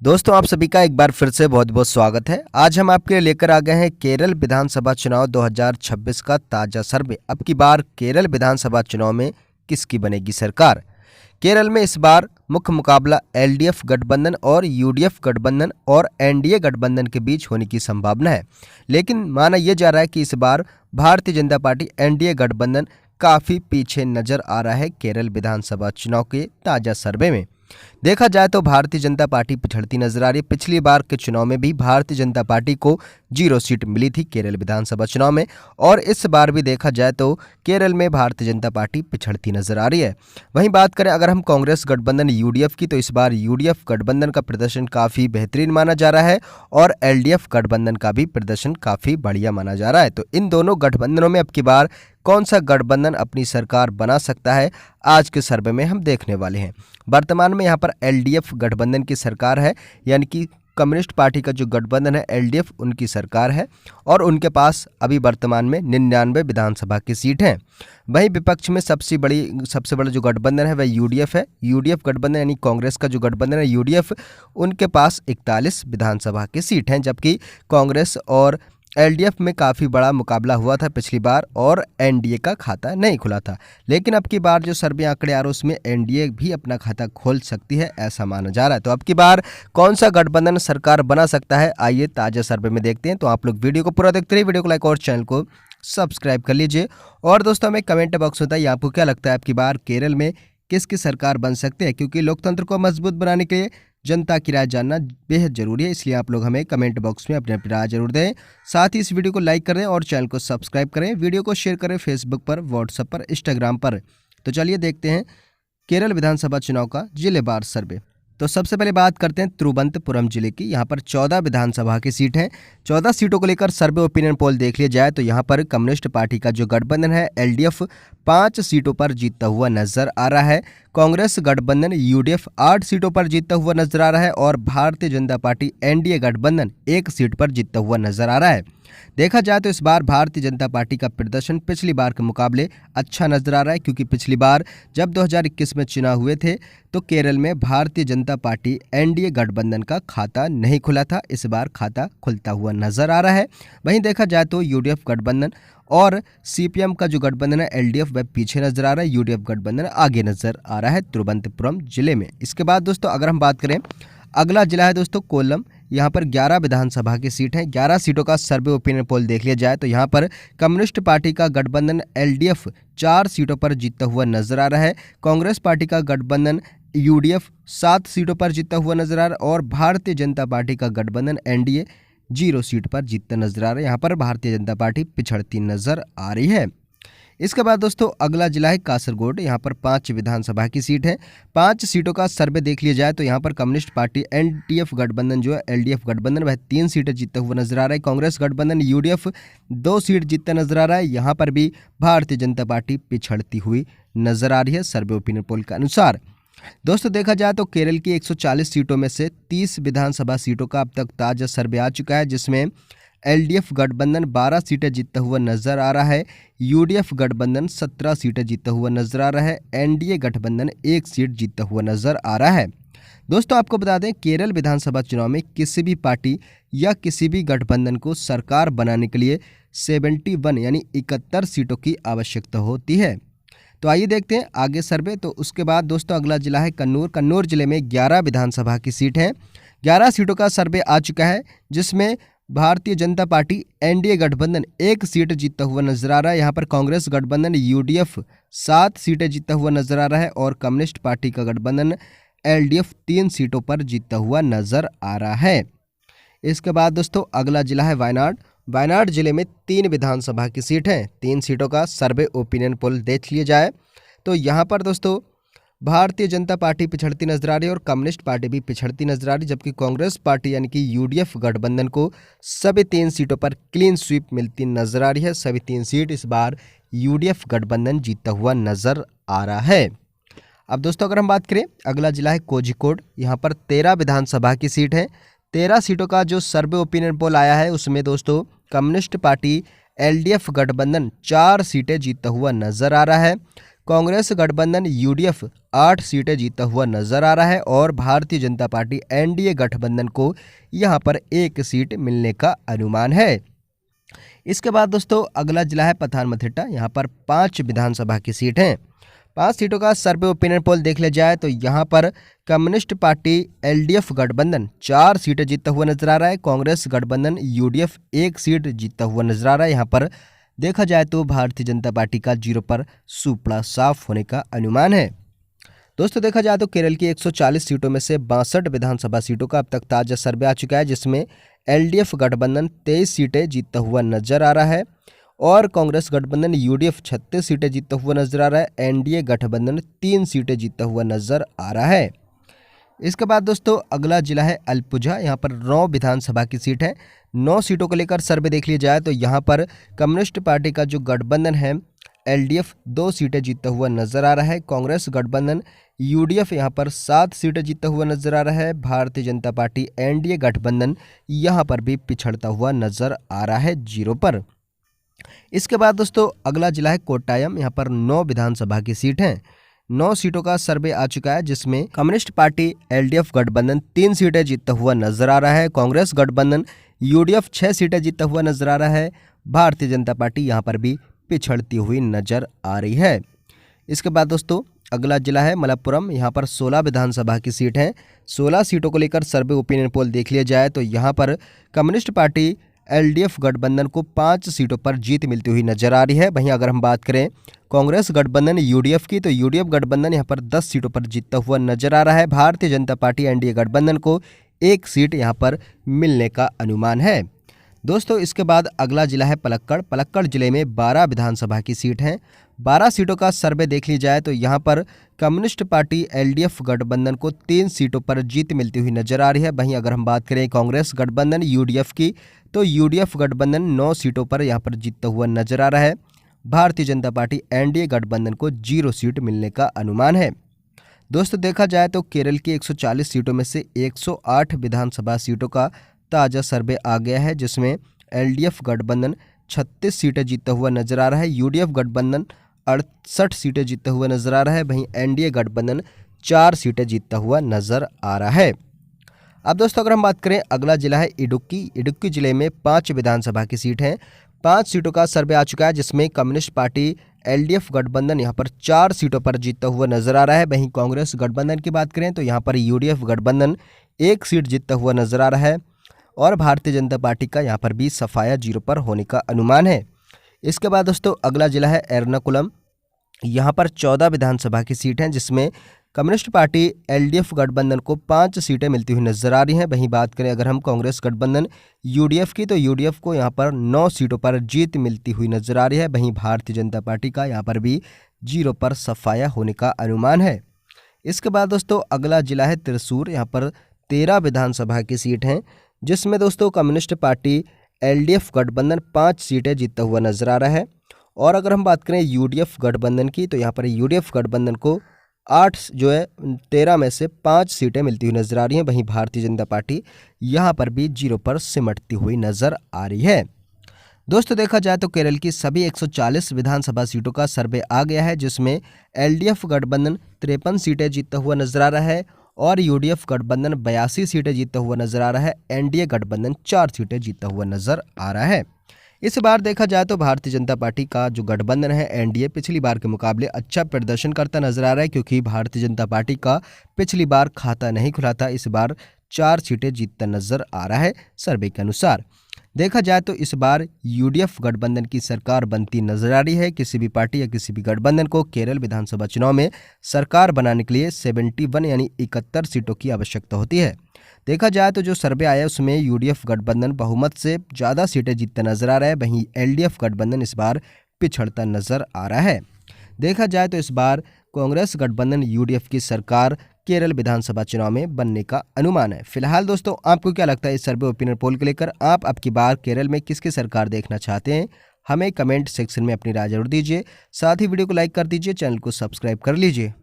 दोस्तों आप सभी का एक बार फिर से बहुत बहुत स्वागत है। आज हम आपके लिए लेकर आ गए हैं केरल विधानसभा चुनाव 2026 का ताजा सर्वे। अब की बार केरल विधानसभा चुनाव में किसकी बनेगी सरकार। केरल में इस बार मुख्य मुकाबला एलडीएफ गठबंधन और यूडीएफ गठबंधन और एनडीए गठबंधन के बीच होने की संभावना है, लेकिन माना यह जा रहा है कि इस बार भारतीय जनता पार्टी एनडीए गठबंधन काफ़ी पीछे नजर आ रहा है। केरल विधानसभा चुनाव के ताज़ा सर्वे में देखा जाए तो भारतीय जनता पार्टी पिछड़ती नजर आ रही है। पिछली बार के चुनाव में भी भारतीय जनता पार्टी को 0 सीट मिली थी केरल विधानसभा चुनाव में, और इस बार भी देखा जाए तो केरल में भारतीय जनता पार्टी पिछड़ती नजर आ रही है। वहीं बात करें अगर हम कांग्रेस गठबंधन यूडीएफ की, तो इस बार यूडीएफ गठबंधन का प्रदर्शन काफ़ी बेहतरीन माना जा रहा है और एलडीएफ गठबंधन का भी प्रदर्शन काफ़ी बढ़िया माना जा रहा है। तो इन दोनों गठबंधनों में अब की बार कौन सा गठबंधन अपनी सरकार बना सकता है, आज के सर्वे में हम देखने वाले हैं। वर्तमान में यहाँ पर एलडीएफ गठबंधन की सरकार है, यानी कि कम्युनिस्ट पार्टी का जो गठबंधन है एलडीएफ उनकी सरकार है, और उनके पास अभी वर्तमान में 99 विधानसभा की सीट हैं। वहीं विपक्ष में सबसे बड़ा जो गठबंधन है वह यूडीएफ है। यूडीएफ गठबंधन यानी कांग्रेस का जो गठबंधन है यूडीएफ, उनके पास 41 विधानसभा की सीट हैं, जबकि कांग्रेस और एलडीएफ में काफ़ी बड़ा मुकाबला हुआ था पिछली बार और एनडीए का खाता नहीं खुला था। लेकिन अब की बार जो सर्वे आंकड़े आ रहे हैं उसमें एनडीए भी अपना खाता खोल सकती है, ऐसा माना जा रहा है। तो अब की बार कौन सा गठबंधन सरकार बना सकता है, आइए ताज़ा सर्वे में देखते हैं। तो आप लोग वीडियो को पूरा देखते रहिए, वीडियो को लाइक और चैनल को सब्सक्राइब कर लीजिए। और दोस्तों हमें कमेंट बॉक्स में बताइए आपको क्या लगता है अब की बार केरल में किसकी सरकार बन सकती है, क्योंकि लोकतंत्र को मजबूत बनाने के लिए जनता की राय जानना बेहद जरूरी है, इसलिए आप लोग हमें कमेंट बॉक्स में अपनी अपनी राय जरूर दें। साथ ही इस वीडियो को लाइक करें और चैनल को सब्सक्राइब करें, वीडियो को शेयर करें फेसबुक पर, व्हाट्सएप पर, इंस्टाग्राम पर। तो चलिए देखते हैं केरल विधानसभा चुनाव का जिलेवार सर्वे। तो सबसे पहले बात करते हैं तिरुवनंतपुरम जिले की। यहाँ पर 14 विधानसभा की सीट है। 14 सीटों को लेकर सर्वे ओपिनियन पोल देख लिया जाए तो यहाँ पर कम्युनिस्ट पार्टी का जो गठबंधन है एलडीएफ 5 सीटों पर जीतता हुआ नजर आ रहा है। कांग्रेस गठबंधन यूडीएफ 8 सीटों पर जीतता हुआ नजर आ रहा है और भारतीय जनता पार्टी एनडीए गठबंधन 1 सीट पर जीतता हुआ नजर आ रहा है। देखा जाए तो इस बार भारतीय जनता पार्टी का प्रदर्शन पिछली बार के मुकाबले अच्छा नजर आ रहा है, क्योंकि पिछली बार जब 2021 में चुनाव हुए थे तो केरल में भारतीय जनता पार्टी एनडीए गठबंधन का खाता नहीं खुला था। इस बार खाता खुलता हुआ नजर आ रहा है। वहीं देखा जाए तो यूडीएफ गठबंधन और सीपीएम का जो गठबंधन है एलडीएफ वह पीछे नजर आ रहा है, यूडीएफ गठबंधन आगे नजर आ रहा है तिरुवनंतपुरम जिले में। इसके बाद दोस्तों अगर हम बात करें अगला जिला है दोस्तों कोल्लम। यहाँ पर 11 विधानसभा की सीट है। 11 सीटों का सर्वे ओपिनियन पोल देख लिया जाए तो यहाँ पर कम्युनिस्ट पार्टी का गठबंधन एलडीएफ 4 सीटों पर जीतता हुआ नजर आ रहा है। कांग्रेस पार्टी का गठबंधन यूडीएफ 7 सीटों पर जीतता हुआ नजर आ रहा है और भारतीय जनता पार्टी का गठबंधन एनडीए 0 सीट पर जीतता नजर आ रहा है। यहाँ पर भारतीय जनता पार्टी पिछड़ती नजर आ रही है। इसके बाद दोस्तों अगला जिला है कासरगोड। यहाँ पर 5 विधानसभा की सीट है। 5 सीटों का सर्वे देख लिया जाए तो यहाँ पर कम्युनिस्ट पार्टी एनडीएफ गठबंधन जो है एलडीएफ गठबंधन वह 3 सीटें जीतता हुआ नजर आ रहा है। कांग्रेस गठबंधन यूडीएफ 2 सीट जीतता नजर आ रहा है। यहाँ पर भी भारतीय जनता पार्टी पिछड़ती हुई नजर आ रही है सर्वे ओपिनियन पोल के अनुसार। दोस्तों देखा जाए तो केरल की 140 सीटों में से 30 विधानसभा सीटों का अब तक ताजा सर्वे आ चुका है, जिसमें एलडीएफ गठबंधन 12 सीटें जीतता हुआ नजर आ रहा है, यूडीएफ गठबंधन 17 सीटें जीतता हुआ नजर आ रहा है, एनडीए गठबंधन 1 सीट जीतता हुआ नजर आ रहा है। दोस्तों आपको बता दें केरल विधानसभा चुनाव में किसी भी पार्टी या किसी भी गठबंधन को सरकार बनाने के लिए 71 यानी 71 सीटों की आवश्यकता होती है। तो आइए देखते हैं आगे सर्वे। तो उसके बाद दोस्तों अगला जिला है कन्नूर। कन्नूर जिले में 11 विधानसभा की सीट है। 11 सीटों का सर्वे आ चुका है, जिसमें भारतीय जनता पार्टी एनडीए गठबंधन 1 सीट जीतता हुआ नजर आ रहा है। यहाँ पर कांग्रेस गठबंधन यूडीएफ 7 सीटें जीतता हुआ नजर आ रहा है और कम्युनिस्ट पार्टी का गठबंधन एलडीएफ 3 सीटों पर जीतता हुआ नजर आ रहा है। इसके बाद दोस्तों अगला जिला है वायनाड। वायनाड जिले में 3 विधानसभा की सीट है। 3 सीटों का सर्वे ओपिनियन पोल देख लिया जाए तो यहाँ पर दोस्तों भारतीय जनता पार्टी पिछड़ती नजर आ रही है और कम्युनिस्ट पार्टी भी पिछड़ती नजर आ रही है, जबकि कांग्रेस पार्टी यानी कि यूडीएफ गठबंधन को सभी 3 सीटों पर क्लीन स्वीप मिलती नजर आ रही है। सभी 3 सीट इस बार यूडीएफ गठबंधन जीतता हुआ नजर आ रहा है। अब दोस्तों अगर हम बात करें अगला जिला है कोझिकोड। यहाँ पर 13 विधानसभा की सीट है। 13 सीटों का जो सर्वे ओपिनियन पोल आया है उसमें दोस्तों कम्युनिस्ट पार्टी एलडीएफ गठबंधन 4 सीटें जीतता हुआ नजर आ रहा है। कांग्रेस गठबंधन यूडीएफ 8 सीटें जीतता हुआ नजर आ रहा है और भारतीय जनता पार्टी एनडीए गठबंधन को यहां पर 1 सीट मिलने का अनुमान है। इसके बाद दोस्तों अगला जिला है पठानमथिट्टा। यहाँ पर 5 विधानसभा की सीट हैं। 5 सीटों का सर्वे ओपिनियन पोल देख लिया जाए तो यहाँ पर कम्युनिस्ट पार्टी एलडीएफ गठबंधन 4 सीटें जीतता हुआ नजर आ रहा है। कांग्रेस गठबंधन यूडीएफ 1 सीट जीतता हुआ नजर आ रहा है। यहाँ पर देखा जाए तो भारतीय जनता पार्टी का 0 पर सुपड़ा साफ होने का अनुमान है। दोस्तों देखा जाए तो केरल की 140 सीटों में से 62 विधानसभा सीटों का अब तक ताजा सर्वे आ चुका है, जिसमें एलडीएफ गठबंधन 23 सीटें जीतता हुआ नजर आ रहा है और कांग्रेस गठबंधन यूडीएफ 36 सीटें जीतता हुआ नजर आ रहा है। एनडीए गठबंधन 3 सीटें जीतता हुआ नजर आ रहा है। इसके बाद दोस्तों अगला जिला है अल्पुझा। यहाँ पर 9 विधानसभा की सीट है। 9 सीटों को लेकर सर्वे देख लिया जाए तो यहाँ पर कम्युनिस्ट पार्टी का जो गठबंधन है एलडीएफ 2 सीटें जीतता हुआ नजर आ रहा है। कांग्रेस गठबंधन यूडीएफ यहाँ पर 7 सीटें जीतता हुआ नजर आ रहा है। भारतीय जनता पार्टी एनडीए गठबंधन यहाँ पर भी पिछड़ता हुआ नजर आ रहा है 0 पर। इसके बाद दोस्तों अगला जिला है कोट्टायम। यहाँ पर 9 विधानसभा की सीट है। 9 सीटों का सर्वे आ चुका है, जिसमें कम्युनिस्ट पार्टी एलडीएफ गठबंधन 3 सीटें जीतता हुआ नजर आ रहा है। कांग्रेस गठबंधन यूडीएफ 6 सीटें जीतता हुआ नजर आ रहा है। भारतीय जनता पार्टी यहाँ पर भी पिछड़ती हुई नजर आ रही है। इसके बाद दोस्तों अगला जिला है मलप्पुरम। यहाँ पर 16 विधानसभा की सीट है। 16 सीटों को लेकर सर्वे ओपिनियन पोल देख लिया जाए तो यहाँ पर कम्युनिस्ट पार्टी एलडीएफ गठबंधन को 5 सीटों पर जीत मिलती हुई नजर आ रही है। वहीं अगर हम बात करें कांग्रेस गठबंधन यूडीएफ की तो यूडीएफ गठबंधन यहाँ पर 10 सीटों पर जीतता हुआ नजर आ रहा है। भारतीय जनता पार्टी एनडीए गठबंधन को 1 सीट यहाँ पर मिलने का अनुमान है। दोस्तों इसके बाद अगला जिला है पलक्कड़। पलक्कड़ जिले में 12 विधानसभा की सीट हैं। 12 सीटों का सर्वे देख ली जाए तो यहाँ पर कम्युनिस्ट पार्टी एलडीएफ गठबंधन को 3 सीटों पर जीत मिलती हुई नजर आ रही है। वहीं अगर हम बात करें कांग्रेस गठबंधन यूडीएफ की तो यूडीएफ गठबंधन 9 सीटों पर यहाँ पर जीतता हुआ नजर आ रहा है। भारतीय जनता पार्टी एनडीए गठबंधन को 0 सीट मिलने का अनुमान है। दोस्तों देखा जाए तो केरल की 140 सीटों में से 108 विधानसभा सीटों का ताज़ा सर्वे आ गया है, जिसमें एलडीएफ गठबंधन 36 सीटें जीतता हुआ नजर आ रहा है। यूडीएफ गठबंधन 68 सीटें जीतता हुआ नजर आ रहा है। वहीं एनडीए गठबंधन 4 सीटें जीतता हुआ नजर आ रहा है। अब दोस्तों अगर हम बात करें अगला जिला है इडुक्की। इडुक्की जिले में 5 विधानसभा की सीट हैं। 5 सीटों का सर्वे आ चुका है, जिसमें कम्युनिस्ट पार्टी एलडीएफ गठबंधन यहाँ पर 4 सीटों पर जीतता हुआ नजर आ रहा है। वहीं कांग्रेस गठबंधन की बात करें तो यहाँ पर यूडीएफ गठबंधन 1 सीट जीतता हुआ नजर आ रहा है और भारतीय जनता पार्टी का यहाँ पर भी सफाया 0 पर होने का अनुमान है। इसके बाद दोस्तों अगला जिला है एर्नाकुलम। यहाँ पर 14 विधानसभा की सीट हैं, जिसमें कम्युनिस्ट पार्टी एलडीएफ गठबंधन को 5 सीटें मिलती हुई नजर आ रही हैं। वहीं बात करें अगर हम कांग्रेस गठबंधन यूडीएफ की तो यूडीएफ को यहाँ पर 9 सीटों पर जीत मिलती हुई नजर आ रही है। वहीं भारतीय जनता पार्टी का यहाँ पर भी 0 पर सफाया होने का अनुमान है। इसके बाद दोस्तों अगला जिला है त्रिशूर। यहाँ पर 13 विधानसभा की सीट हैं, जिसमें दोस्तों कम्युनिस्ट पार्टी एलडीएफ गठबंधन 5 सीटें जीतता हुआ नजर आ रहा है। और अगर हम बात करें यूडीएफ गठबंधन की तो यहाँ पर यूडीएफ गठबंधन को 13 में से 5 सीटें मिलती हुई नजर आ रही हैं। वहीं भारतीय जनता पार्टी यहाँ पर भी 0 पर सिमटती हुई नजर आ रही है। दोस्तों देखा जाए तो केरल की सभी 140 विधानसभा सीटों का सर्वे आ गया है, जिसमें एलडीएफ गठबंधन 53 सीटें जीतता हुआ नजर आ रहा है और यूडीएफ गठबंधन 82 सीटें जीतता हुआ नजर आ रहा है। एनडीए गठबंधन 4 सीटें जीतता हुआ नजर आ रहा है। इस बार देखा जाए तो भारतीय जनता पार्टी का जो गठबंधन है एनडीए पिछली बार के मुकाबले अच्छा प्रदर्शन करता नजर आ रहा है, क्योंकि भारतीय जनता पार्टी का पिछली बार खाता नहीं खुला था। इस बार 4 सीटें जीतता नजर आ रहा है सर्वे के अनुसार। देखा जाए तो इस बार यूडीएफ गठबंधन की सरकार बनती नजर आ रही है। किसी भी पार्टी या किसी भी गठबंधन को केरल विधानसभा चुनाव में सरकार बनाने के लिए 71 यानी 71 सीटों की आवश्यकता होती है। देखा जाए तो जो सर्वे आया उसमें यूडीएफ गठबंधन बहुमत से ज़्यादा सीटें जीतता नजर आ रहा है। वहीं एलडीएफ गठबंधन इस बार पिछड़ता नजर आ रहा है। देखा जाए तो इस बार कांग्रेस गठबंधन यूडीएफ की सरकार केरल विधानसभा चुनाव में बनने का अनुमान है। फिलहाल दोस्तों आपको क्या लगता है इस सर्वे ओपिनियन पोल को लेकर? आप अब की बार केरल में किसकी सरकार देखना चाहते हैं? हमें कमेंट सेक्शन में अपनी राय जरूर दीजिए। साथ ही वीडियो को लाइक कर दीजिए, चैनल को सब्सक्राइब कर लीजिए।